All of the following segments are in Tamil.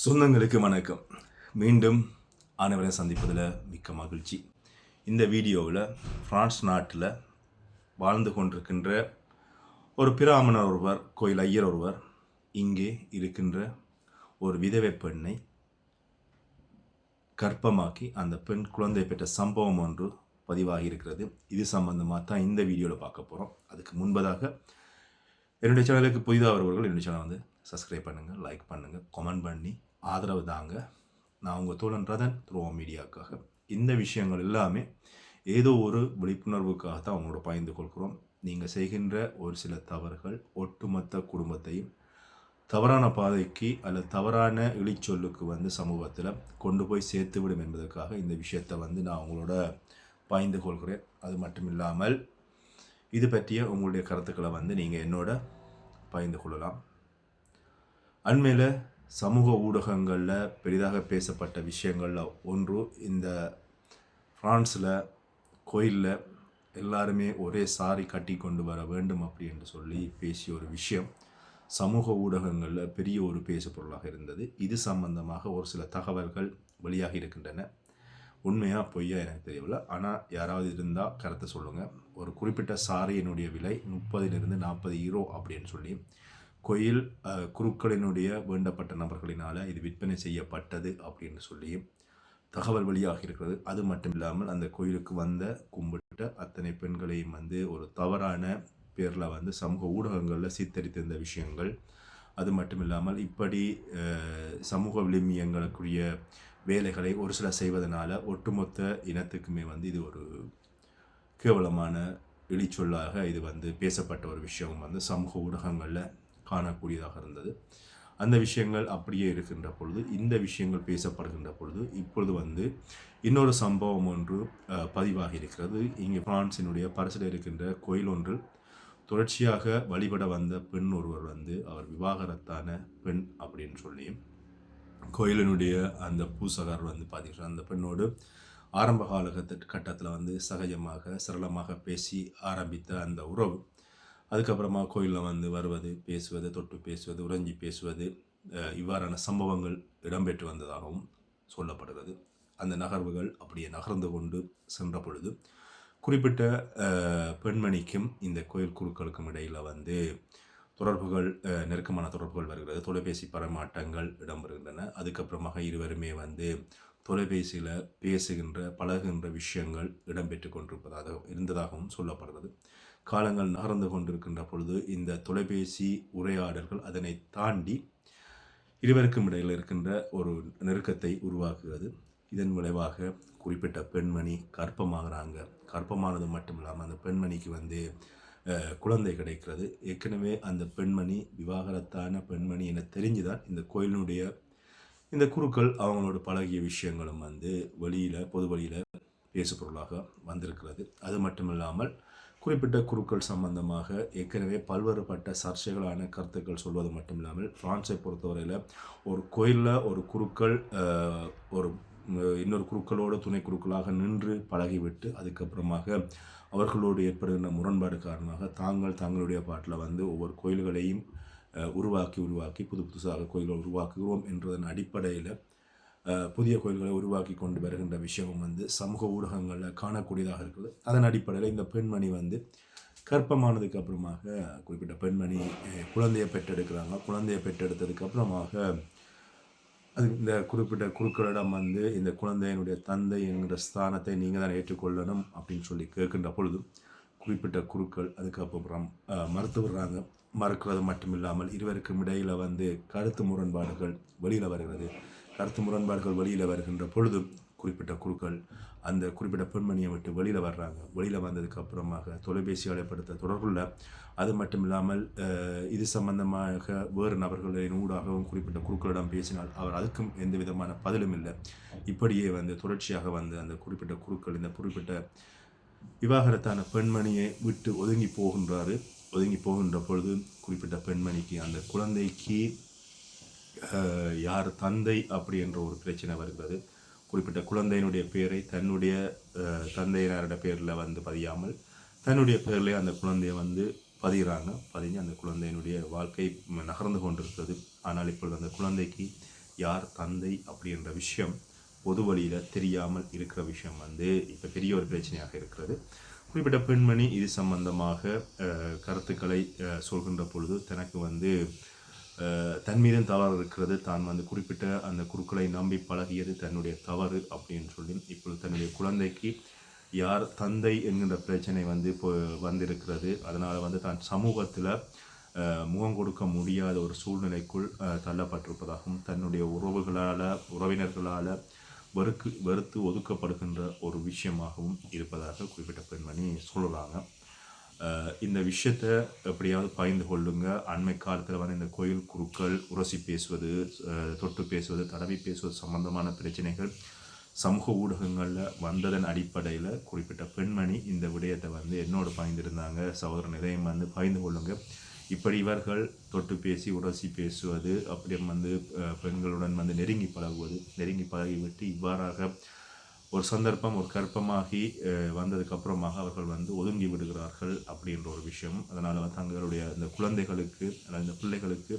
சொந்தங்களுக்கு வணக்கம். மீண்டும் அனைவரையும் சந்திப்பதில் மிக்க மகிழ்ச்சி. இந்த வீடியோவில் பிரான்ஸ் நாட்டில் வாழ்ந்து கொண்டிருக்கின்ற ஒரு பிராமணர் ஒருவர், கோயில் ஐயர் ஒருவர் இங்கே இருக்கின்ற ஒரு விதவை பெண்ணை கர்ப்பமாக்கி அந்த பெண் குழந்தை பெற்ற சம்பவம் ஒன்று பதிவாகி இருக்கிறது. இது சம்பந்தமாக தான் இந்த வீடியோவில் பார்க்க போகிறோம். அதுக்கு முன்பதாக என்னுடைய சேனலுக்கு புதிதாக வருவர்கள் என்னுடைய சேனல் வந்து சப்ஸ்கிரைப் பண்ணுங்கள், லைக் பண்ணுங்கள், கமெண்ட் பண்ணி ஆதரவு தாங்க. நான் உங்கள் தோழன் ரதன் துருவ மீடியாவுக்காக. இந்த விஷயங்கள் எல்லாமே ஏதோ ஒரு விழிப்புணர்வுக்காக தான் அவங்களோட பகிர்ந்து கொள்கிறோம். நீங்கள் செய்கின்ற ஒரு சில தவறுகள் ஒட்டுமொத்த குடும்பத்தையும் தவறான பாதைக்கு அல்லது தவறான இழிச்சொல்லுக்கு வந்து சமூகத்தில் கொண்டு போய் சேர்த்துவிடும் என்பதற்காக இந்த விஷயத்தை வந்து நான் அவங்களோட பகிர்ந்து கொள்கிறேன். அது மட்டும் இல்லாமல் இது பற்றிய உங்களுடைய கருத்துக்களை வந்து நீங்கள் என்னோட பகிர்ந்து கொள்ளலாம். அண்மையில் சமூக ஊடகங்களில் பெரிதாக பேசப்பட்ட விஷயங்களில் ஒன்று, இந்த ஃப்ரான்ஸில் கோயிலில் எல்லாருமே ஒரே சாரி கட்டி கொண்டு வர வேண்டும் அப்படி என்று சொல்லி பேசிய ஒரு விஷயம் சமூக ஊடகங்களில் பெரிய ஒரு பேசு பொருளாக இருந்தது. இது சம்பந்தமாக ஒரு சில தகவல்கள் வெளியாகி இருக்கின்றன. உண்மையாக பொய்யா எனக்கு தெரியவில்லை. ஆனால் யாராவது இருந்தால் கருத்தை சொல்லுங்கள். ஒரு குறிப்பிட்ட சாரியினுடைய விலை 30 to 40 யூரோ அப்படின்னு சொல்லி கோயில் குருக்களினுடைய வேண்டப்பட்ட நபர்களினால் இது விற்பனை செய்யப்பட்டது அப்படின்னு சொல்லி தகவல் வெளியாக இருக்கிறது. அது மட்டும் இல்லாமல் அந்த கோயிலுக்கு வந்த கும்பிட்ட அத்தனை பெண்களையும் வந்து ஒரு தவறான பேரில் வந்து சமூக ஊடகங்களில் சித்தரித்திருந்த விஷயங்கள். அது மட்டும் இல்லாமல் இப்படி சமூக விழுமியங்களுக்குரிய வேலைகளை ஒரு சிலர் செய்வதனால ஒட்டுமொத்த இனத்துக்குமே வந்து இது ஒரு கேவலமான இழிச்சொல்லாக இது வந்து பேசப்பட்ட ஒரு விஷயம் வந்து சமூக ஊடகங்களில் காணக்கூடியதாக இருந்தது. அந்த விஷயங்கள் அப்படியே இருக்கின்ற பொழுது, இந்த விஷயங்கள் பேசப்படுகின்ற பொழுது இப்பொழுது வந்து இன்னொரு சம்பவம் ஒன்று பதிவாகி இருக்கிறது. இங்கே பிரான்சினுடைய பரிசில் இருக்கின்ற கோயில் ஒன்றில் தொடர்ச்சியாக வழிபட வந்த பெண் ஒருவர் வந்து அவர் விவாகரத்தான பெண் அப்படின்னு சொல்லி கோயிலினுடைய அந்த பூசகர் வந்து பார்த்தீங்கன்னா அந்த பெண்ணோடு ஆரம்ப கட்டத்தில் வந்து சகஜமாக சரளமாக பேசி ஆரம்பித்த அந்த உறவு, அதுக்கப்புறமா கோயிலில் வந்து வருவது, பேசுவது, தொட்டு பேசுவது, உறைஞ்சி பேசுவது, இவ்வாறான சம்பவங்கள் இடம்பெற்று வந்ததாகவும் சொல்லப்படுகிறது. அந்த நகர்வுகள் அப்படியே நகர்ந்து கொண்டு சென்ற பொழுது குறிப்பிட்ட பெண்மணிக்கும் இந்த கோயில் குருக்களுக்கும் இடையில் வந்து தொடர்புகள், நெருக்கமான தொடர்புகள் வருகிறது. தொலைபேசி பரிமாற்றங்கள் இடம்பெறுகின்றன. அதுக்கப்புறமாக இருவருமே வந்து தொலைபேசியில் பேசுகின்ற பழகுகின்ற விஷயங்கள் இடம்பெற்று இருந்ததாகவும் சொல்லப்படுகிறது. காலங்கள் நகர்ந்து கொண்டிருக்கின்ற பொழுது இந்த தொலைபேசி உரையாடல்கள் அதனை தாண்டி இருவருக்கும் இடையில் இருக்கின்ற ஒரு நெருக்கத்தை உருவாக்குகிறது. இதன் விளைவாக குறிப்பிட்ட பெண்மணி கர்ப்பமாகறாங்க. கர்ப்பமானது மட்டும் இல்லாமல் அந்த பெண்மணிக்கு வந்து குழந்தை கிடைக்கிறது. ஏற்கனவே அந்த பெண்மணி விவாகரத்தான பெண்மணி என தெரிஞ்சுதான் இந்த கோயிலினுடைய இந்த குருக்கள் அவங்களோட பழகிய விஷயங்களும் வந்து பொது வழியில் பேசு பொருளாக வந்திருக்கிறது. அது மட்டும் இல்லாமல் குறிப்பிட்ட குருக்கள் சம்பந்தமாக ஏற்கனவே பல்வேறுபட்ட சர்ச்சைகளான கருத்துக்கள் சொல்வது மட்டும் இல்லாமல் பிரான்ஸை பொறுத்தவரையில் ஒரு கோயிலில் ஒரு குருக்கள் ஒரு இன்னொரு குருக்களோடு துணை குருக்களாக நின்று பழகிவிட்டு அதுக்கப்புறமாக அவர்களோடு ஏற்படுகின்ற முரண்பாடு காரணமாக தங்களுடைய பாட்டில் வந்து ஒவ்வொரு கோயில்களையும் உருவாக்கி புதுசாக கோயில்களை உருவாக்குகிறோம் என்றதன் அடிப்படையில் புதிய கோயில்களை உருவாக்கி கொண்டு வருகின்ற விஷயமும் வந்து சமூக ஊடகங்களில் காணக்கூடியதாக இருக்குது. அதன் அடிப்படையில் இந்த பெண்மணி வந்து கர்ப்பமானதுக்கு அப்புறமாக குறிப்பிட்ட பெண்மணி குழந்தையை பெற்றெடுக்கிறாங்க. குழந்தையை பெற்றெடுத்ததுக்கு அப்புறமாக அது இந்த குறிப்பிட்ட குருக்களிடம் வந்து இந்த குழந்தையினுடைய தந்தை என்கிற ஸ்தானத்தை நீங்கள் தான் ஏற்றுக்கொள்ளணும் அப்படின்னு சொல்லி கேட்கின்ற பொழுது குறிப்பிட்ட குருக்கள் அதுக்கப்புறம் மறுத்துவிடுறாங்க. மறுக்கிறது மட்டும் இல்லாமல் இருவருக்கும் இடையில் வந்து கருத்து முரண்பாடுகள் வெளியில் வருகின்ற பொழுது குறிப்பிட்ட குருக்கள் அந்த குறிப்பிட்ட பெண்மணியை விட்டு வெளியில் வர்றாங்க. வெளியில் வந்ததுக்கு அப்புறமாக தொலைபேசி அழைப்படுத்த தொடர்புள்ள, அது மட்டும் இல்லாமல் இது சம்பந்தமாக வேறு நபர்களின் ஊடாகவும் குறிப்பிட்ட குருக்களிடம் பேசினால் அவர் அதுக்கும் எந்த விதமான பதிலும் இல்லை. இப்படியே வந்து தொடர்ச்சியாக வந்து அந்த குறிப்பிட்ட குருக்கள் இந்த குறிப்பிட்ட விவாகரத்தான பெண்மணியை விட்டு ஒதுங்கி போகின்ற பொழுது குறிப்பிட்ட பெண்மணிக்கு அந்த குழந்தைக்கு யார் தந்தை அப்படி என்ற ஒரு பிரச்சனை வருகிறது. குறிப்பிட்ட குழந்தையினுடைய பேரை தன்னுடைய தந்தையினரோட பேரில் வந்து பதியாமல் தன்னுடைய பேரில் அந்த குழந்தையை வந்து பதிஞ்சு அந்த குழந்தையினுடைய வாழ்க்கை நகர்ந்து கொண்டிருக்கிறது. ஆனால் இப்பொழுது அந்த குழந்தைக்கு யார் தந்தை அப்படின்ற விஷயம் பொது வழியில் தெரியாமல் இருக்கிற விஷயம் வந்து இப்போ பெரிய ஒரு பிரச்சனையாக இருக்கிறது. குறிப்பிட்ட பெண்மணி இது சம்பந்தமாக கருத்துக்களை சொல்கின்ற பொழுது தனக்கு வந்து தன் மீதும் தவறு இருக்கிறது, தான் வந்து குறிப்பிட்ட அந்த குருக்களை நம்பி பழகியது தன்னுடைய தவறு அப்படின்னு சொல்லி இப்பொழுது தன்னுடைய குழந்தைக்கு யார் தந்தை என்கின்ற பிரச்சனை வந்து இப்போ வந்திருக்கிறது. அதனால் வந்து தான் சமூகத்தில் முகம் கொடுக்க முடியாத ஒரு சூழ்நிலைக்குள் தள்ளப்பட்டிருப்பதாகவும் தன்னுடைய உறவினர்களால் வெறுத்து ஒதுக்கப்படுகின்ற ஒரு விஷயமாகவும் இருப்பதாக குறிப்பிட்ட பெண்மணி சொல்லலாங்க. இந்த விஷயத்தை எப்படியாவது பகிர்ந்து கொள்ளுங்க. அண்மை காலத்தில் வந்து இந்த கோயில் குருக்கள் உரசி பேசுவது, தொட்டு பேசுவது, தடவி பேசுவது சம்பந்தமான பிரச்சனைகள் சமூக ஊடகங்களில் வந்ததன் அடிப்படையில் குறிப்பிட்ட பெண்மணி இந்த விடயத்தை வந்து என்னோடு பகிர்ந்திருந்தாங்க. சகோதரன் இதையும் வந்து பகிர்ந்து கொள்ளுங்க. இப்படி இவர்கள் தொட்டு பேசி உரசி பேசுவது, அப்படியே வந்து பெண்களுடன் வந்து நெருங்கி பழகிவிட்டு இவ்வாறாக ஒரு சந்தர்ப்பம் ஒரு கற்பமாகி வந்ததுக்கப்புறமாக அவர்கள் வந்து ஒதுங்கி விடுகிறார்கள் அப்படின்ற ஒரு விஷயம். அதனால் வந்து தங்களுடைய இந்த குழந்தைகளுக்கு அல்லது இந்த பிள்ளைகளுக்கு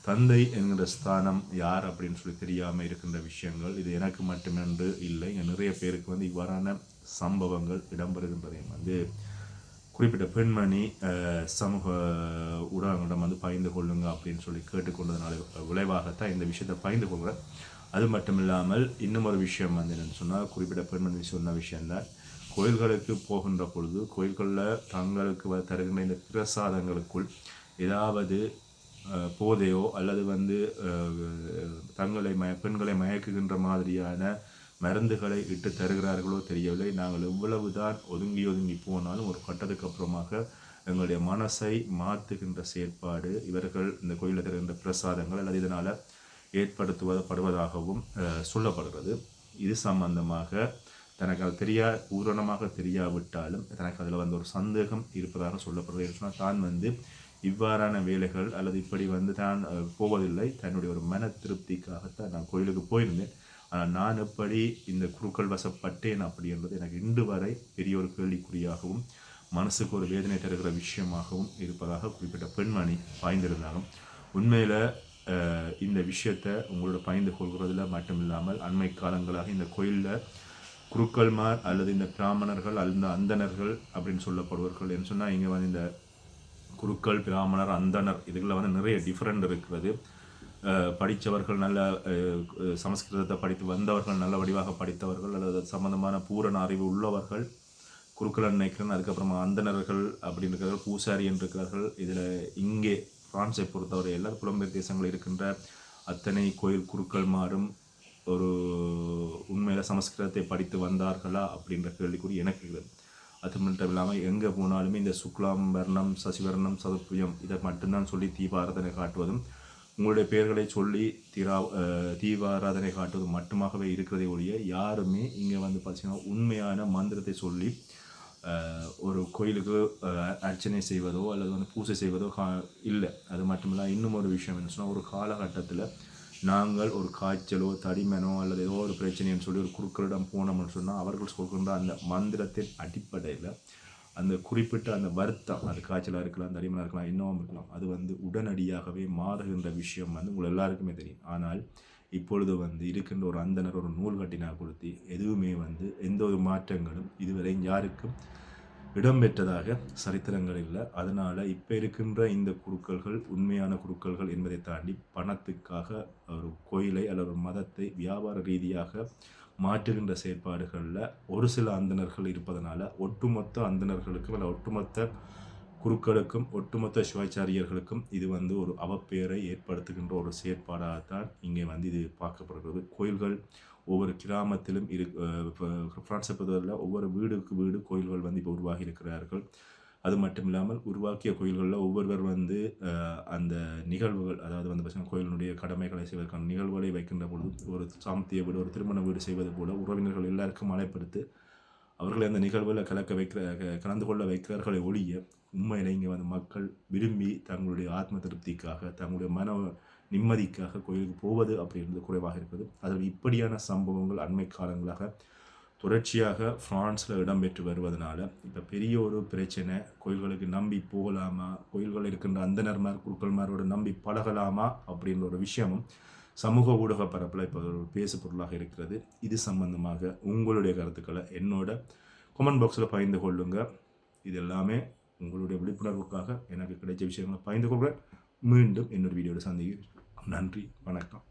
தந்தை என்கிற ஸ்தானம் யார் அப்படின்னு சொல்லி தெரியாமல் இருக்கின்ற விஷயங்கள் இது எனக்கு மட்டுமென்று இல்லை, நிறைய பேருக்கு வந்து இவ்வாறான சம்பவங்கள் இடம்பெறுகின்றதையும் வந்து குறிப்பிட்ட பெண்மணி சமூக ஊடகங்களிடம் வந்து பகிர்ந்து கொள்ளுங்க அப்படின்னு சொல்லி கேட்டுக்கொண்டதுனால விளைவாகத்தான் இந்த விஷயத்தை பகிர்ந்து கொள்கிறேன். அது மட்டும் இல்லாமல் இன்னும் ஒரு விஷயம் வந்து என்னென்னு சொன்னால், குறிப்பிட்ட பெண்மணி சொன்ன விஷயம்தான், கோயில்களுக்கு போகின்ற பொழுது கோயில்களில் தங்களுக்கு தருகின்ற இந்த பிரசாதங்களுக்குள் ஏதாவது போதையோ அல்லது வந்து பெண்களை மயக்குகின்ற மாதிரியான மருந்துகளை இட்டு தருகிறார்களோ தெரியவில்லை. நாங்கள் எவ்வளவுதான் ஒதுங்கி போனாலும் ஒரு கட்டத்துக்கு அப்புறமாக எங்களுடைய மனசை மாற்றுகின்ற செயற்பாடு இவர்கள் இந்த கோயிலில் தருகின்ற பிரசாதங்கள் அல்லது இதனால் ஏற்படுத்துவதப்படுவதாகவும் சொல்லப்படுகிறது. இது சம்பந்தமாக தனக்கு அது பூரணமாக தெரியாவிட்டாலும் தனக்கு அதில் வந்து ஒரு சந்தேகம் இருப்பதாக சொல்லப்படுகிறது. சொன்னால் தான் வந்து இவ்வாறான வேலைகள் அல்லது இப்படி வந்து தான் போவதில்லை, தன்னுடைய ஒரு மன திருப்திக்காகத்தான் நான் கோயிலுக்கு போயிருந்தேன். ஆனால் நான் எப்படி இந்த குருக்கள் வசப்பட்டேன் அப்படின்றது எனக்கு இன்று வரை பெரிய ஒரு கேள்விக்குறியாகவும் மனசுக்கு ஒரு வேதனை தருகிற விஷயமாகவும் இருப்பதாக குறிப்பிட்ட பெண்மணி பாய்ந்திருந்தாங்க. உண்மையில் இந்த விஷயத்தை உங்களோட பகிர்ந்து கொள்கிறதுல மட்டும் இல்லாமல் அண்மை காலங்களாக இந்த கோயிலில் குருக்கள்மார் அல்லது இந்த பிராமணர்கள் அல்லது அந்தணர்கள் அப்படின்னு சொல்லப்படுவார்கள் என்று சொன்னால், இங்கே வந்து இந்த குருக்கள், பிராமணர், அந்தணர் இதுகளில் வந்து நிறைய டிஃப்ரெண்ட் இருக்கிறது. படித்தவர்கள் நல்ல சமஸ்கிருதத்தை படித்து வந்தவர்கள், நல்ல வடிவாக படித்தவர்கள் அல்லது சம்பந்தமான பூரண அறிவு உள்ளவர்கள் குருக்கள் நினைக்கிறேன். அதுக்கப்புறமா அந்தணர்கள் அப்படின்னு இருக்கிறார்கள், பூசாரி என்று இருக்கிறார்கள். இதில் இங்கே பிரான்ஸை பொறுத்தவரை எல்லா புலம்பெயர் தேசங்களில் இருக்கின்ற அத்தனை கோயில் குருக்கள் மாறும் ஒரு உண்மையில் சமஸ்கிருதத்தை படித்து வந்தார்களா அப்படின்ற கேள்விக்குறி எனக்கு இருக்குது. அது மட்டும் இல்லாமல் எங்கே போனாலுமே இந்த சுக்லாம் வர்ணம் சசிவர்ணம் சதுர்புயம் இதை மட்டும்தான் சொல்லி தீபாராதனை காட்டுவதும், உங்களுடைய பெயர்களை சொல்லி தீபாராதனை காட்டுவதும் மட்டுமாகவே இருக்கிறதே ஒழிய யாருமே இங்கே வந்து பார்த்தீங்கன்னா உண்மையான மந்திரத்தை சொல்லி ஒரு கோயிலுக்கு அர்ச்சனை செய்வதோ அல்லது வந்து பூஜை செய்வதோ இல்லை. அது மட்டும் இல்லை, இன்னும் ஒரு விஷயம் என்ன சொன்னால், ஒரு காலகட்டத்தில் நாங்கள் ஒரு காய்ச்சலோ தடிமனோ அல்லது ஏதோ ஒரு பிரச்சனைன்னு சொல்லி ஒரு குருக்களிடம் போனோம்னு சொன்னால் அவர்கள் சொல்கின்ற அந்த மந்திரத்தின் அடிப்படையில் அந்த குறிப்பிட்ட அந்த வருத்தம், அது காய்ச்சலாக இருக்கலாம், தடிமனாக இருக்கலாம், இன்னமும் இருக்கலாம், அது வந்து உடனடியாகவே மாறுகின்ற விஷயம் வந்து உங்கள் எல்லாருக்குமே தெரியும். ஆனால் இப்பொழுது வந்து இருக்கின்ற ஒரு அந்தனர் ஒரு நூல் கட்டினா கொடுத்து எதுவுமே வந்து எந்த ஒரு மாற்றங்களும் இதுவரை யாருக்கும் இடம்பெற்றதாக சரித்திரங்கள் இல்லை. அதனால் இப்போ இருக்கின்ற இந்த குருக்கள்கள் உண்மையான குருக்கள்கள் என்பதை தாண்டி பணத்துக்காக ஒரு கோயிலை அல்லது ஒரு மதத்தை வியாபார ரீதியாக மாற்றுகின்ற செயற்பாடுகளில் ஒரு சில அந்தணர்கள் இருப்பதனால ஒட்டுமொத்த அந்தணர்களுக்கும் அல்ல ஒட்டுமொத்த குருக்களுக்கும் ஒட்டுமொத்த சிவாச்சாரியர்களுக்கும் இது வந்து ஒரு அவப்பெயரை ஏற்படுத்துகின்ற ஒரு செயற்பாடாகத்தான் இங்கே வந்து இது பார்க்கப்படுகிறது. கோயில்கள் ஒவ்வொரு கிராமத்திலும் பிரான்ஸை பொறுத்தவரையில் ஒவ்வொரு வீடுக்கு வீடு கோயில்கள் வந்து இப்போ உருவாகி இருக்கிறார்கள். அது மட்டும் இல்லாமல் உருவாக்கிய கோயில்களில் ஒவ்வொருவர் வந்து அந்த நிகழ்வுகள், அதாவது வந்து பார்த்தீங்கன்னா கோயிலினுடைய கடமைகளை செய்வதற்கான நிகழ்வுகளை வைக்கின்ற பொழுது ஒரு சாமத்திய வீடு ஒரு திருமண வீடு செய்வது போல உறவினர்கள் எல்லாருக்கும் அழைப்படுத்தி அவர்களை அந்த நிகழ்வில் கலந்து கொள்ள வைக்கிறார்களை ஒழிய உண்மையில இங்கே வந்து மக்கள் விரும்பி தங்களுடைய ஆத்ம திருப்திக்காக தங்களுடைய மன நிம்மதிக்காக கோயிலுக்கு போவது அப்படின்றது குறைவாக இருக்குது. அதில் இப்படியான சம்பவங்கள் அண்மை காலங்களாக தொடர்ச்சியாக ஃப்ரான்ஸில் இடம்பெற்று வருவதனால இப்போ பெரிய ஒரு பிரச்சனை, கோயில்களுக்கு நம்பி போகலாமா, கோயில்கள் இருக்கின்ற அந்தணர்மார் குருக்கள்மாரோடு நம்பி பழகலாமா அப்படின்ற ஒரு விஷயமும் சமூக ஊடக பரப்பில் இப்போ ஒரு பேசு பொருளாக இருக்கிறது. இது சம்பந்தமாக உங்களுடைய கருத்துக்களை என்னோட கமெண்ட் பாக்ஸில் பகிர்ந்து கொள்ளுங்கள். இது எல்லாமே உங்களுடைய விழிப்புணர்வுக்காக எனக்கு கிடைச்ச விஷயங்களை பகிர்ந்து கொள்கிறேன். மீண்டும் இன்னொரு வீடியோவில் சந்திக்கிறேன். நன்றி, வணக்கம்.